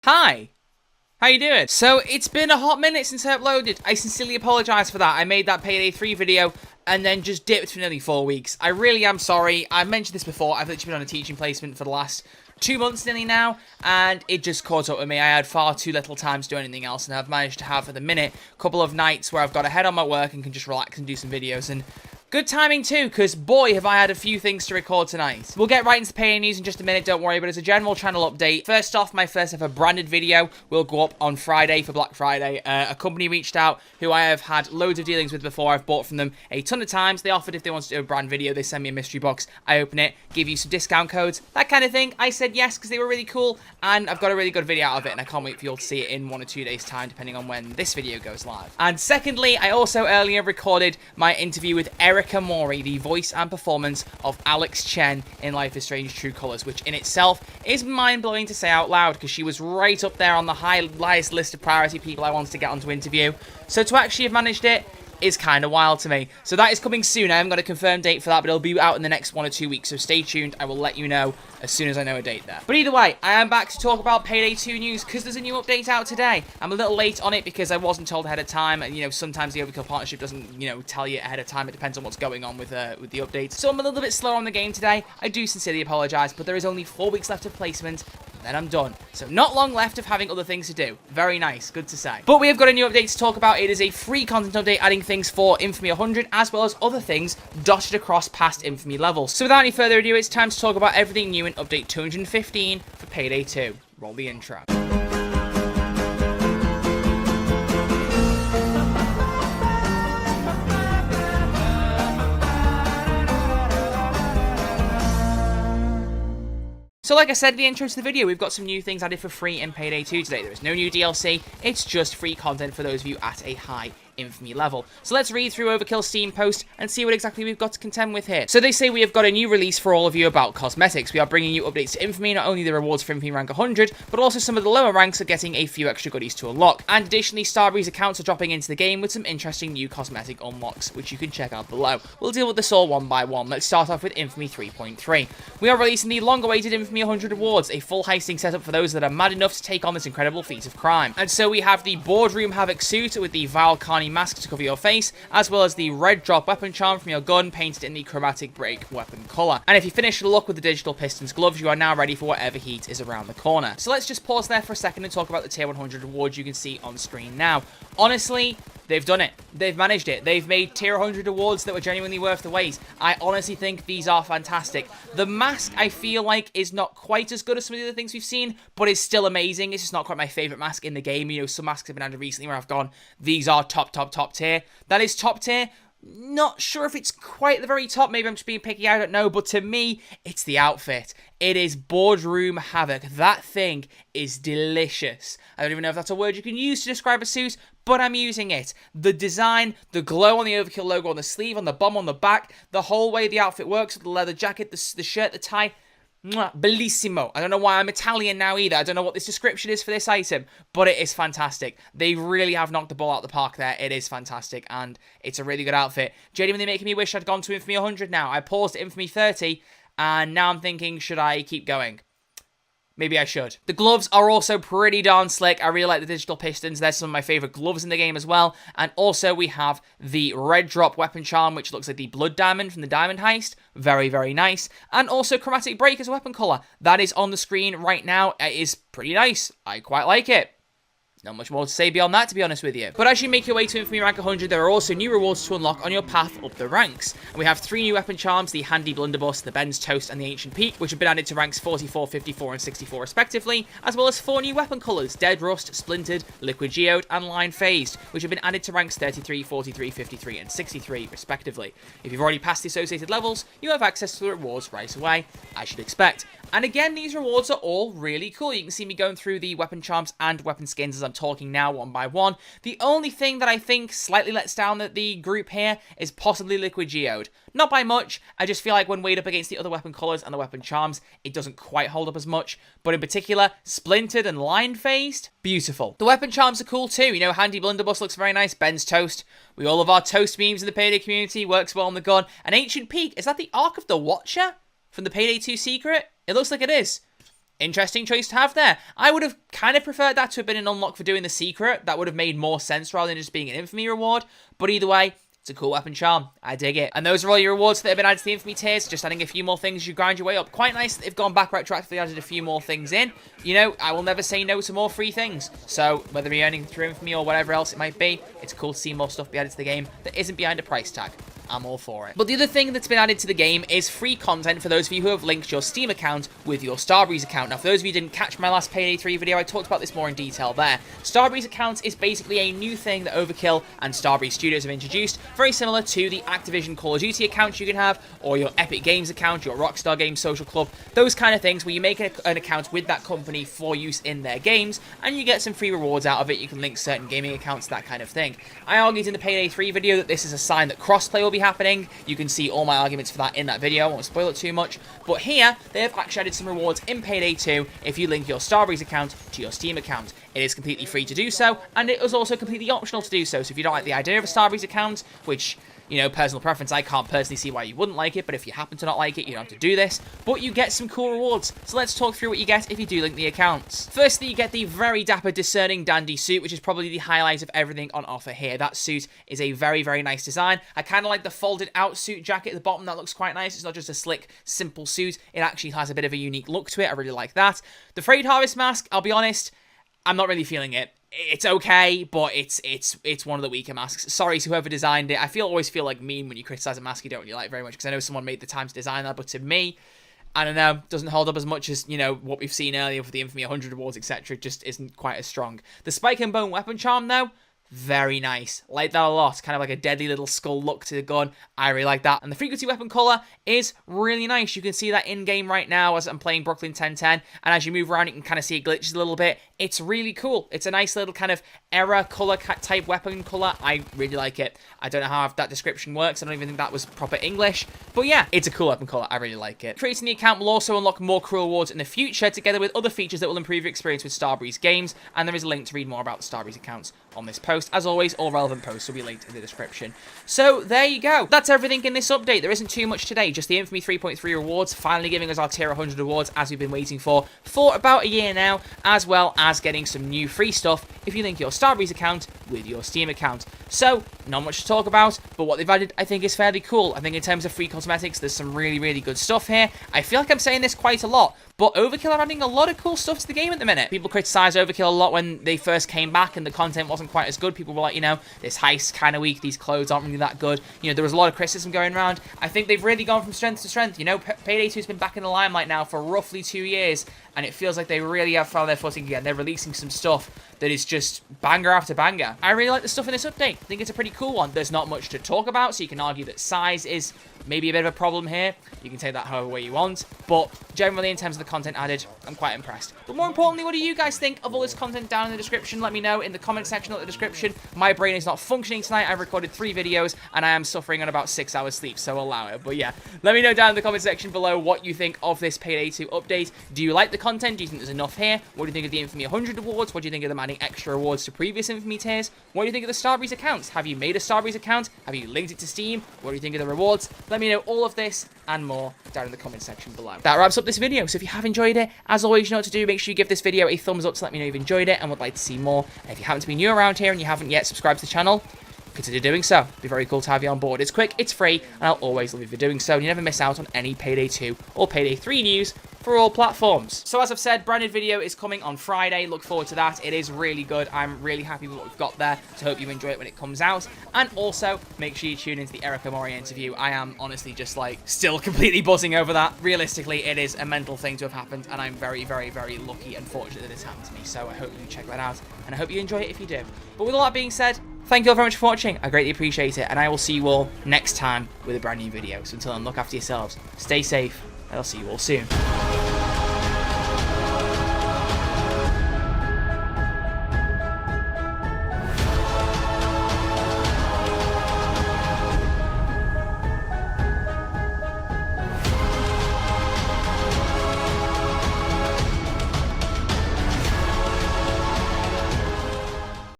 Hi, how you doing? So, it's been a hot minute since I uploaded. I sincerely apologise for that. I made that Payday 3 video and then just dipped for nearly 4 weeks. I really am sorry. I've mentioned this before. I've literally been on a teaching placement for the last 2 months nearly now, and it just caught up with me. I had far too little time to do anything else, and I've managed to have, at the minute, a couple of nights where I've got a head on my work and can just relax and do some videos, and good timing too, because boy, have I had a few things to record tonight. We'll get right into the Payday news in just a minute, don't worry, but as a general channel update, first off, my first ever branded video will go up on Friday for Black Friday. A company reached out who I have had loads of dealings with before. I've bought from them a ton of times. They offered if they wanted to do a brand video, they send me a mystery box, I open it, give you some discount codes, that kind of thing. I said yes, because they were really cool, and I've got a really good video out of it, and I can't wait for you all to see it in 1 or 2 days' time, depending on when this video goes live. And secondly, I also earlier recorded my interview with Erica Mori, the voice and performance of Alex Chen in Life is Strange True Colors, which in itself is mind-blowing to say out loud, because she was right up there on the highest list of priority people I wanted to get on to interview. So to actually have managed it is kind of wild to me. So that is coming soon. I haven't got a confirmed date for that, but it'll be out in the next 1 or 2 weeks, so stay tuned. I will let you know as soon as I know a date there. But either way, I am back to talk about Payday 2 news, because there's a new update out today. I'm a little late on it because I wasn't told ahead of time, and, you know, sometimes the Overkill partnership doesn't, you know, tell you ahead of time. It depends on what's going on with the updates. So I'm a little bit slow on the game today. I do sincerely apologise, but there is only 4 weeks left of placement, then I'm done. So not long left of having other things to do. Very nice, good to say. But we have got a new update to talk about. It is a free content update adding things for Infamy 100 as well as other things dotted across past Infamy levels. So without any further ado, it's time to talk about everything new in update 215 for Payday 2. Roll the intro. So like I said in the intro to the video, we've got some new things added for free in Payday 2 today. There is no new DLC, it's just free content for those of you at a high Infamy level. So let's read through Overkill's Steam post and see what exactly we've got to contend with here. So they say we have got a new release for all of you about cosmetics. We are bringing you updates to Infamy, not only the rewards for Infamy rank 100, but also some of the lower ranks are getting a few extra goodies to unlock. And additionally, Starbreeze accounts are dropping into the game with some interesting new cosmetic unlocks, which you can check out below. We'll deal with this all one by one. Let's start off with Infamy 3.3. We are releasing the long-awaited Infamy 100 awards, a full heisting setup for those that are mad enough to take on this incredible feat of crime. And so we have the Boardroom Havoc suit with the Vile Carney mask to cover your face, as well as the red drop weapon charm from your gun painted in the chromatic break weapon colour. And if you finish the look with the digital pistons gloves, you are now ready for whatever heat is around the corner. So let's just pause there for a second and talk about the tier 100 awards you can see on screen now. Honestly, they've done it. They've managed it. They've made tier 100 awards that were genuinely worth the wait. I honestly think these are fantastic. The mask, I feel like, is not quite as good as some of the other things we've seen, but it's still amazing. It's just not quite my favourite mask in the game. You know, some masks have been added recently where I've gone, these are top tier. That is top tier. Not sure if it's quite the very top. Maybe I'm just being picky. I don't know. But to me, it's the outfit. It is Boardroom Havoc. That thing is delicious. I don't even know if that's a word you can use to describe a suit, but I'm using it. The design, the glow on the Overkill logo on the sleeve, on the bum, on the back, the whole way the outfit works with the leather jacket, the shirt, the tie. Mwah, bellissimo. I don't know why I'm Italian now either. I don't know what this description is for this item, but it is fantastic. They really have knocked the ball out of the park there. It is fantastic, and it's a really good outfit. Genuinely making me wish I'd gone to Infamy 100 now. I paused at Infamy 30, and now I'm thinking, should I keep going? Maybe I should. The gloves are also pretty darn slick. I really like the digital pistons. They're some of my favourite gloves in the game as well. And also we have the red drop weapon charm, which looks like the blood diamond from the diamond heist. Very, very nice. And also chromatic break as a weapon colour. That is on the screen right now. It is pretty nice. I quite like it. Not much more to say beyond that, to be honest with you. But as you make your way to Infamy Rank 100, there are also new rewards to unlock on your path up the ranks. And we have 3 new weapon charms, the Handy Blunderbuss, the Ben's Toast, and the Ancient Peak, which have been added to ranks 44, 54, and 64 respectively, as well as 4 new weapon colours, Dead Rust, Splintered, Liquid Geode, and Line Phased, which have been added to ranks 33, 43, 53, and 63 respectively. If you've already passed the associated levels, you have access to the rewards right away, as you'd expect. And again, these rewards are all really cool. You can see me going through the weapon charms and weapon skins as I'm talking now, one by one. The only thing that I think slightly lets down the group here is possibly Liquid Geode. Not by much. I just feel like when weighed up against the other weapon colours and the weapon charms, it doesn't quite hold up as much. But in particular, Splintered and Line Phased, beautiful. The weapon charms are cool too. You know, Handy Blunderbuss looks very nice. Ben's Toast. We all love our toast memes in the Payday community. Works well on the gun. An Ancient Peak. Is that the Ark of the Watcher from the Payday 2 secret? It looks like it is. interesting choice to have there. I would have kind of preferred that to have been an unlock for doing the secret. That would have made more sense rather than just being an infamy reward. But either way, it's a cool weapon charm. I dig it. And those are all your rewards that have been added to the infamy tiers. Just adding a few more things as you grind your way up. Quite nice that they've gone back retroactively, added a few more things in. You know, I will never say no to more free things. So whether you're earning through infamy or whatever else it might be, it's cool to see more stuff be added to the game that isn't behind a price tag. I'm all for it. But the other thing that's been added to the game is free content for those of you who have linked your Steam account with your Starbreeze account. Now, for those of you who didn't catch my last Payday 3 video, I talked about this more in detail there. Starbreeze accounts is basically a new thing that Overkill and Starbreeze Studios have introduced, very similar to the Activision Call of Duty account you can have, or your Epic Games account, your Rockstar Games Social Club, those kind of things where you make an account with that company for use in their games, and you get some free rewards out of it. You can link certain gaming accounts, that kind of thing. I argued in the Payday 3 video that this is a sign that crossplay will be happening. You can see all my arguments for that in that video. I won't spoil it too much. But here, they have actually added some rewards in Payday 2 if you link your Starbreeze account to your Steam account. It is completely free to do so, and it is also completely optional to do so. So if you don't like the idea of a Starbreeze account, which, you know, personal preference, I can't personally see why you wouldn't like it, but if you happen to not like it, you don't have to do this. But you get some cool rewards. So let's talk through what you get if you do link the accounts. Firstly, you get the very dapper, discerning dandy suit, which is probably the highlight of everything on offer here. That suit is a very, very nice design. I kind of like the folded out suit jacket at the bottom. That looks quite nice. It's not just a slick, simple suit. It actually has a bit of a unique look to it. I really like that. The Frayed Harvest mask, I'll be honest, I'm not really feeling it. It's okay, but it's one of the weaker masks. Sorry to whoever designed it. I always feel like mean when you criticize a mask you don't really like very much, because I know someone made the time to design that, but to me, I don't know, doesn't hold up as much as, you know, what we've seen earlier for the Infamy 100 awards, etc. It just isn't quite as strong. The Spike and Bone weapon charm, though, very nice. Like that a lot. Kind of like a deadly little skull look to the gun. I really like that. And the frequency weapon color is really nice. You can see that in-game right now as I'm playing Brooklyn 1010. And as you move around, you can kind of see it glitches a little bit. It's really cool. It's a nice little kind of error color type weapon color. I really like it. I don't know how that description works. I don't even think that was proper English. But yeah, it's a cool weapon color. I really like it. Creating the account will also unlock more crew awards in the future, together with other features that will improve your experience with Starbreeze games. And there is a link to read more about the Starbreeze accounts on this post. As always, all relevant posts will be linked in the description. So there you go. That's everything in this update. There isn't too much today. Just the Infamy 3.3 rewards, finally giving us our tier 100 awards as we've been waiting for about a year now, as well as getting some new free stuff if you link your Starbreeze account with your Steam account. So, not much to talk about, but what they've added I think is fairly cool. I think in terms of free cosmetics, there's some really, really good stuff here. I feel like I'm saying this quite a lot, but Overkill are adding a lot of cool stuff to the game at the minute. People criticized Overkill a lot when they first came back and the content wasn't quite as good. People were like, you know, this heist kind of weak, these clothes aren't really that good. You know, there was a lot of criticism going around. I think they've really gone from strength to strength. You know, Payday 2's been back in the limelight now for roughly 2 years, and it feels like they really have found their footing again. They're releasing some stuff that is just banger after banger. I really like the stuff in this update. I think it's a pretty cool one. There's not much to talk about, so you can argue that size is maybe a bit of a problem here. You can take that however way you want, but generally in terms of the content added, I'm quite impressed. But more importantly, what do you guys think of all this content down in the description? Let me know in the comment section of the description. My brain is not functioning tonight. I've recorded 3 videos and I am suffering on about 6 hours sleep, so allow it. But yeah, let me know down in the comment section below what you think of this Payday 2 update. Do you like the content? Do you think there's enough here? What do you think of the Infamy 100 awards? What do you think of them adding extra awards to previous Infamy tiers? What do you think of the Starbreeze accounts? Have you made a Starbreeze account? Have you linked it to Steam? What do you think of the rewards? Let me know all of this and more down in the comment section below. That wraps up this video, so if you have enjoyed it, as always, you know what to do. Make sure you give this video a thumbs up to let me know you've enjoyed it and would like to see more. And if you happen to be new around here and you haven't yet subscribed to the channel, consider doing so. It'd be very cool to have you on board. It's quick, it's free, and I'll always love you for doing so. And you never miss out on any Payday 2 or Payday 3 news for all platforms. So as I've said, brand new video is coming on Friday. Look forward to that. It is really good. I'm really happy with what we've got there, so hope you enjoy it when it comes out. And also, make sure you tune into the Erica Mori interview. I am honestly just like still completely buzzing over that. Realistically, it is a mental thing to have happened, and I'm very, very, very lucky and fortunate that it's happened to me. So I hope you check that out, and I hope you enjoy it if you do. But with all that being said, thank you all very much for watching. I greatly appreciate it, and I will see you all next time with a brand new video. So until then, look after yourselves, stay safe, and I'll see you all soon.